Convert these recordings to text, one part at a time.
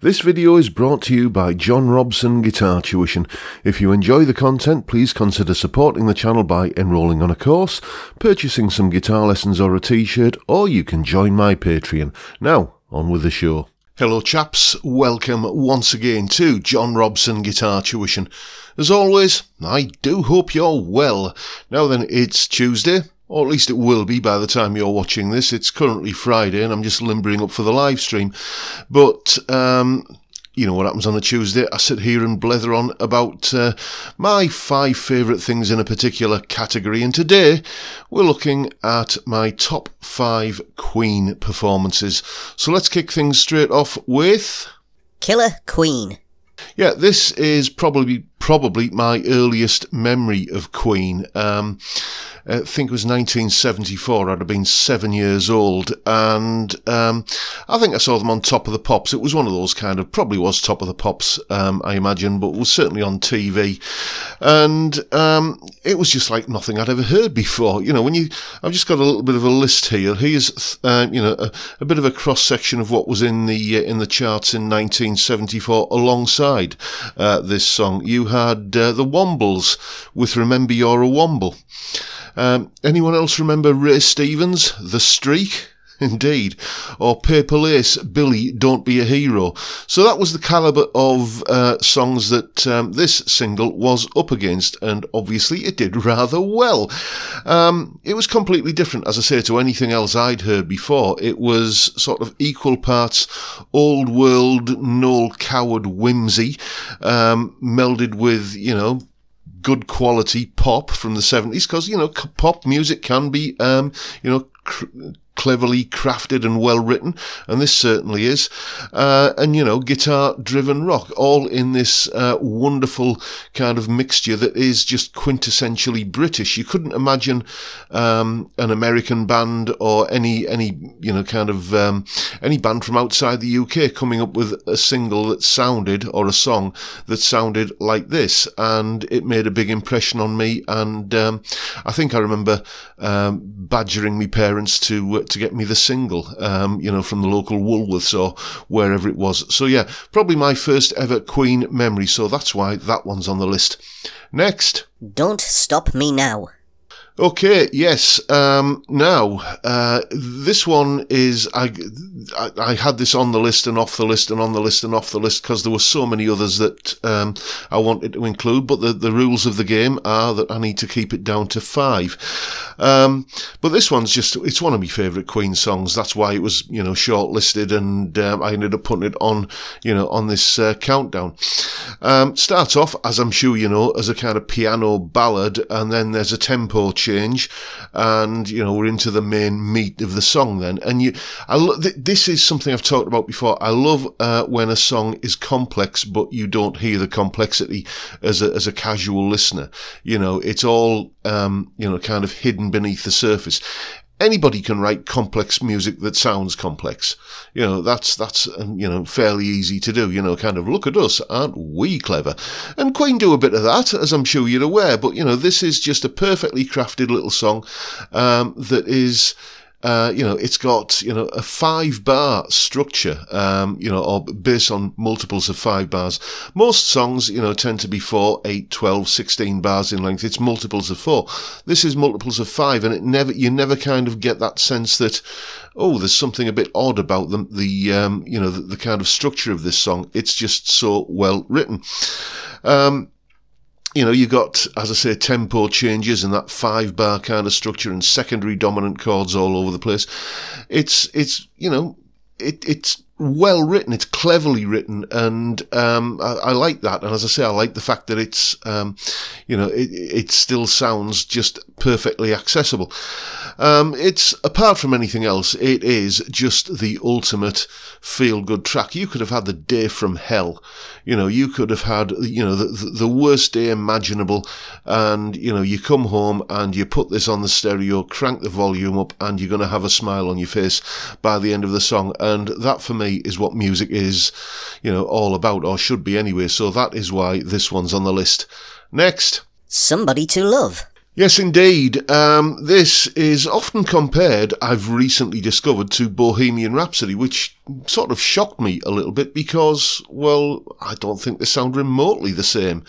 This video is brought to you by John Robson Guitar Tuition. If you enjoy the content, please consider supporting the channel by enrolling on a course, purchasing some guitar lessons or a t-shirt, or you can join my Patreon. Now, on with the show. Hello chaps, welcome once again to John Robson Guitar Tuition. As always, I do hope you're well. Now then, it's Tuesday. Or at least it will be by the time you're watching this. It's currently Friday and I'm just limbering up for the live stream. But, you know what happens on a Tuesday. I sit here and blether on about my 5 favourite things in a particular category. And today we're looking at my top 5 Queen performances. So let's kick things straight off with Killer Queen. Yeah, this is probably my earliest memory of Queen. I think it was 1974. I'd have been 7 years old, and I think I saw them on Top of the Pops. It was one of those kind of, probably was Top of the Pops, I imagine, but it was certainly on TV, and it was just like nothing I'd ever heard before. You know, I've just got a little bit of a list here. Here's you know, a bit of a cross section of what was in the charts in 1974 alongside this song. You had the Wombles with "Remember You're a Womble." Anyone else remember Ray Stevens, The Streak? Indeed. Or Paper Lace, Billy, Don't Be a Hero. So that was the calibre of songs that this single was up against, and obviously it did rather well. It was completely different, as I say, to anything else I'd heard before. It was sort of equal parts old world, Noel Coward whimsy, melded with, you know, good quality pop from the 70s, because, you know, pop music can be, you know, cleverly crafted and well written, and this certainly is, and, you know, guitar driven rock, all in this wonderful kind of mixture that is just quintessentially British. You couldn't imagine an American band or any you know, kind of any band from outside the UK coming up with a single that sounded, or a song that sounded like this, and it made a big impression on me. And I think I remember badgering my parents to get me the single, you know, from the local Woolworths or wherever it was. So yeah, probably my first ever Queen memory, so that's why that one's on the list. Next. Don't Stop Me Now. Okay, yes, now, this one is, I had this on the list and off the list and on the list and off the list because there were so many others that I wanted to include, but the rules of the game are that I need to keep it down to 5. But this one's just, it's one of my favourite Queen songs. That's why it was, you know, shortlisted, and I ended up putting it on, you know, on this countdown. Starts off, as I'm sure you know, as a kind of piano ballad, and then there's a tempo change, and, you know, we're into the main meat of the song then. And this is something I've talked about before. I love when a song is complex, but you don't hear the complexity as a casual listener. You know, it's all, you know, kind of hidden beneath the surface. Anybody can write complex music that sounds complex. You know, that's you know, fairly easy to do. You know, kind of, look at us, aren't we clever? And Queen do a bit of that, as I'm sure you're aware. But, you know, this is just a perfectly crafted little song that is, you know, it's got, you know, a 5-bar structure, you know, or based on multiples of 5 bars. Most songs, you know, tend to be 4, 8, 12, 16 bars in length. It's multiples of 4. This is multiples of 5, and you never kind of get that sense that, oh, there's something a bit odd about you know, the kind of structure of this song. It's just so well written. You know, you got, as I say, tempo changes and that 5-bar kind of structure and secondary dominant chords all over the place. It's you know, it's well written, it's cleverly written, and I like that. And as I say, I like the fact that it's, you know, it still sounds just perfectly accessible. It's, apart from anything else, it is just the ultimate feel-good track. You could have had the day from hell. You know, you could have had, you know, the worst day imaginable, and, you know, you come home and you put this on the stereo, crank the volume up, and you're going to have a smile on your face by the end of the song. And that, for me, is what music is, you know, all about, or should be anyway. So that is why this one's on the list. Next. Somebody to Love. Yes, indeed. This is often compared, I've recently discovered, to Bohemian Rhapsody, which sort of shocked me a little bit because, well, I don't think they sound remotely the same.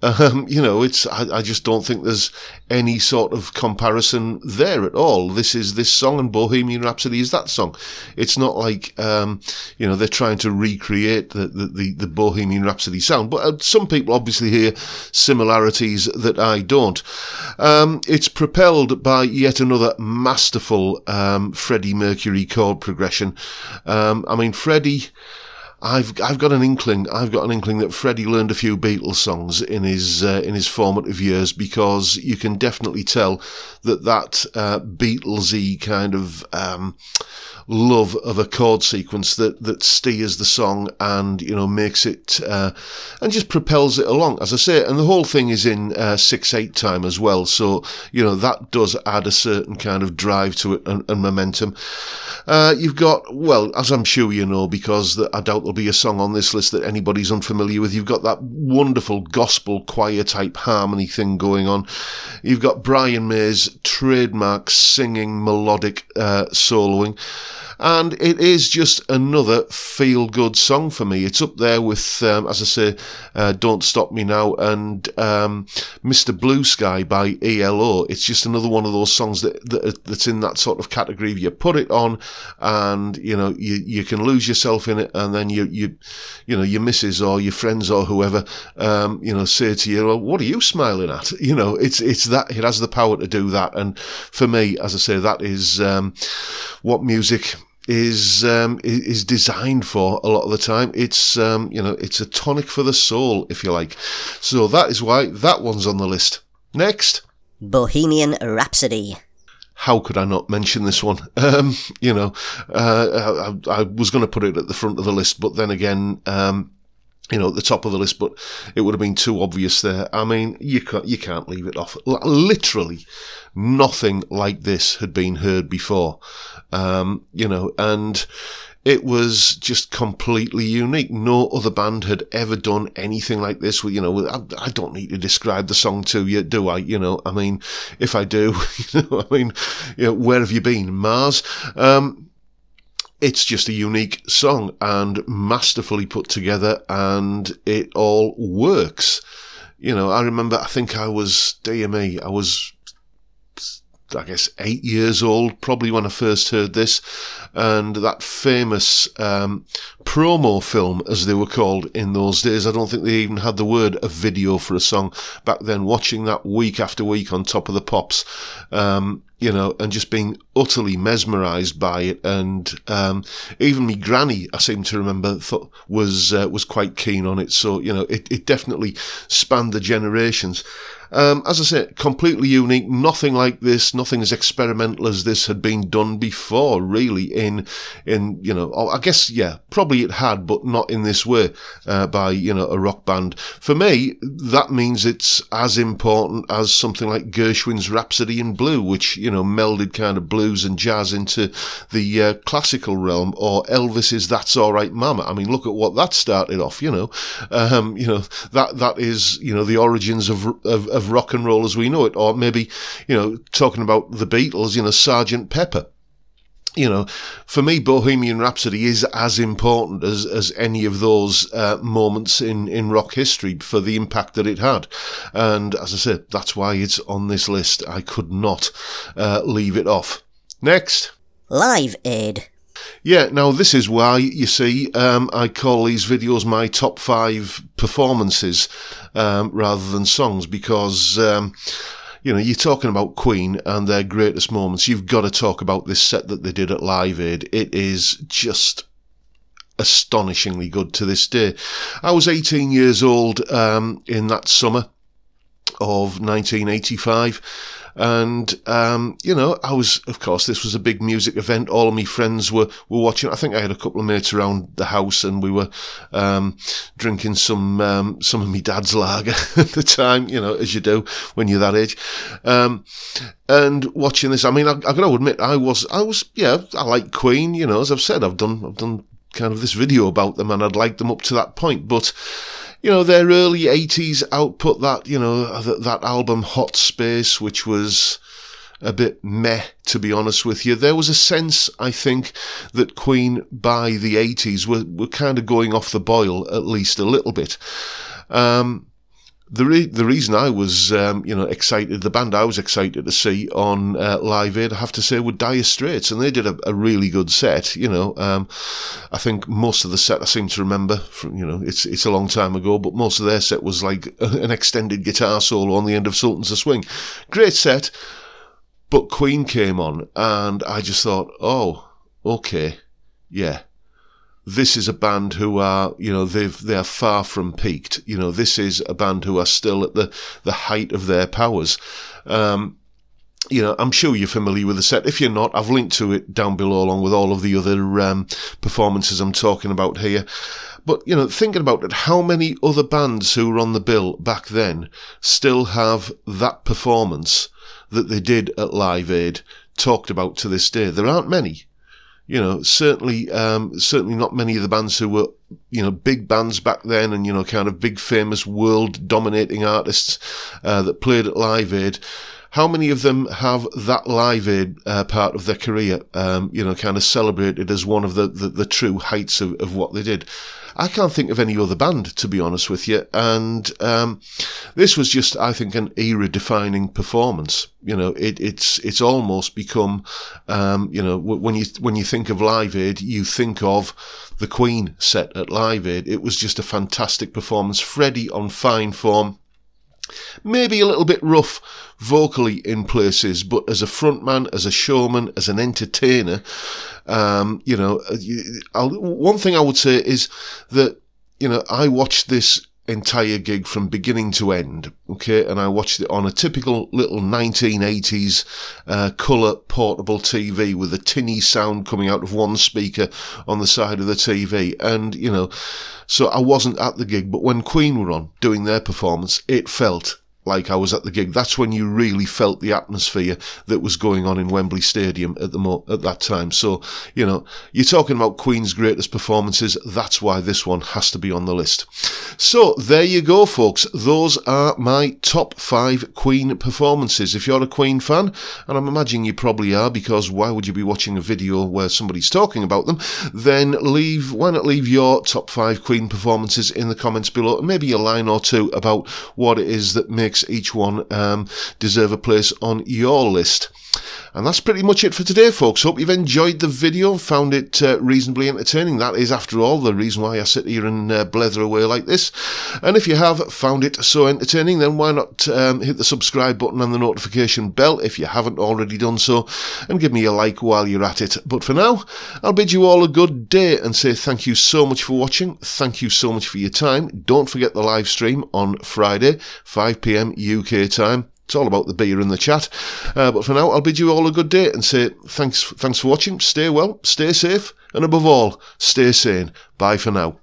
You know, I just don't think there's any sort of comparison there at all. This is this song and Bohemian Rhapsody is that song. It's not like, you know, they're trying to recreate the Bohemian Rhapsody sound, but some people obviously hear similarities that I don't. It's propelled by yet another masterful Freddie Mercury chord progression. I mean, Freddie, I've got an inkling that Freddie learned a few Beatles songs in his formative years, because you can definitely tell that Beatlesy kind of love of a chord sequence that steers the song and, you know, makes it and just propels it along, as I say. And the whole thing is in 6/8 time as well, so, you know, that does add a certain kind of drive to it and momentum. You've got, well, as I'm sure you know, because I doubt there'll be a song on this list that anybody's unfamiliar with, you've got that wonderful gospel choir type harmony thing going on. You've got Brian May's trademark singing, melodic soloing. And it is just another feel-good song for me. It's up there with, as I say, Don't Stop Me Now and Mr. Blue Sky by ELO. It's just another one of those songs that's in that sort of category. You put it on and, you know, you can lose yourself in it, and then you know, your missus or your friends or whoever, you know, say to you, well, what are you smiling at? You know, it's that, it has the power to do that. And for me, as I say, that is what music is designed for a lot of the time. It's, you know, it's a tonic for the soul, if you like. So that is why that one's on the list. Next. Bohemian Rhapsody. How could I not mention this one? You know, I was going to put it at the front of the list, but then again, you know, at the top of the list, but it would have been too obvious there. I mean, you can't leave it off. Literally nothing like this had been heard before. You know, and it was just completely unique. No other band had ever done anything like this. You know, I don't need to describe the song to you, do I? You know, I mean, if I do, you know, I mean, you know, where have you been? Mars? It's just a unique song and masterfully put together, and it all works. You know, I remember, I think I was, dear me, I was, I guess, 8 years old, probably when I first heard this, and that famous promo film, as they were called in those days, I don't think they even had the word a video for a song back then, watching that week after week on Top of the Pops, you know, and just being utterly mesmerised by it. And even me granny, I seem to remember, was quite keen on it. So, you know, it definitely spanned the generations. As I say, completely unique. Nothing like this, nothing as experimental as this had been done before, really, in you know, I guess, yeah, probably it had, but not in this way, by, you know, a rock band. For me, that means it's as important as something like Gershwin's Rhapsody in Blue, which, you know, melded kind of blues and jazz into the classical realm, or Elvis's That's All Right Mama. I mean, look at what that started off, you know. You know, that is, you know, the origins of rock and roll as we know it. Or maybe, you know, talking about the Beatles, you know, Sgt. Pepper. You know, for me, Bohemian Rhapsody is as important as any of those moments in rock history for the impact that it had. And as I said, that's why it's on this list. I could not leave it off. Next. Live Aid. Yeah, now this is why, you see, I call these videos my top 5 performances rather than songs, because, you know, you're talking about Queen and their greatest moments. You've got to talk about this set that they did at Live Aid. It is just astonishingly good to this day. I was 18 years old in that summer of 1985. And, you know, I was, of course, this was a big music event. All of my friends were watching. I think I had a couple of mates around the house, and we were drinking some of my dad's lager at the time, you know, as you do when you're that age. And watching this, I mean, I've got to admit, I was, yeah, I like Queen, you know, as I've said, I've done kind of this video about them, and I'd liked them up to that point, but, you know, their early 80s output, that, you know, that album Hot Space, which was a bit meh, to be honest with you. There was a sense, I think, that Queen by the 80s were kind of going off the boil, at least a little bit. The reason I was, excited, the band I was excited to see on Live Aid, I have to say, were Dire Straits, and they did a really good set. I think most of the set I seem to remember from, it's a long time ago, but most of their set was like an extended guitar solo on the end of Sultans of Swing. Great set, but Queen came on, and I just thought, oh, okay, yeah. This is a band who are, they are far from peaked. This is a band who are still at the height of their powers. I'm sure you're familiar with the set. If you're not, I've linked to it down below along with all of the other performances I'm talking about here. But, thinking about it, how many other bands who were on the bill back then still have that performance that they did at Live Aid talked about to this day? There aren't many. Certainly not many of the bands who were, big bands back then and, kind of big famous world dominating artists, that played at Live Aid. How many of them have that Live Aid, part of their career, kind of celebrated as one of the true heights of what they did? I can't think of any other band, to be honest with you. And this was just, I think, an era-defining performance. It's almost become, when you think of Live Aid, you think of the Queen set at Live Aid. It was just a fantastic performance. Freddie on fine form. Maybe a little bit rough vocally in places, but as a frontman, as a showman, as an entertainer, one thing I would say is that, I watched this entire gig from beginning to end, okay, and I watched it on a typical little 1980s colour portable TV with a tinny sound coming out of one speaker on the side of the TV, and, so I wasn't at the gig, but when Queen were on doing their performance, it felt like I was at the gig. That's when you really felt the atmosphere that was going on in Wembley Stadium at that time. So, you're talking about Queen's greatest performances. That's why this one has to be on the list. So, there you go, folks. Those are my top 5 Queen performances. If you're a Queen fan, and I'm imagining you probably are, because why would you be watching a video where somebody's talking about them, then why not leave your top 5 Queen performances in the comments below, and maybe a line or two about what it is that makes each one deserve a place on your list. And that's pretty much it for today, folks. Hope you've enjoyed the video, found it reasonably entertaining. That is, after all, the reason why I sit here and blether away like this. And if you have found it so entertaining, then why not hit the subscribe button and the notification bell if you haven't already done so, and give me a like while you're at it. But for now, I'll bid you all a good day and say thank you so much for watching. Thank you so much for your time. Don't forget the live stream on Friday, 5 PM UK time. It's all about the beer and the chat. But for now, I'll bid you all a good day and say thanks for watching. Stay well, stay safe, and above all, stay sane. Bye for now.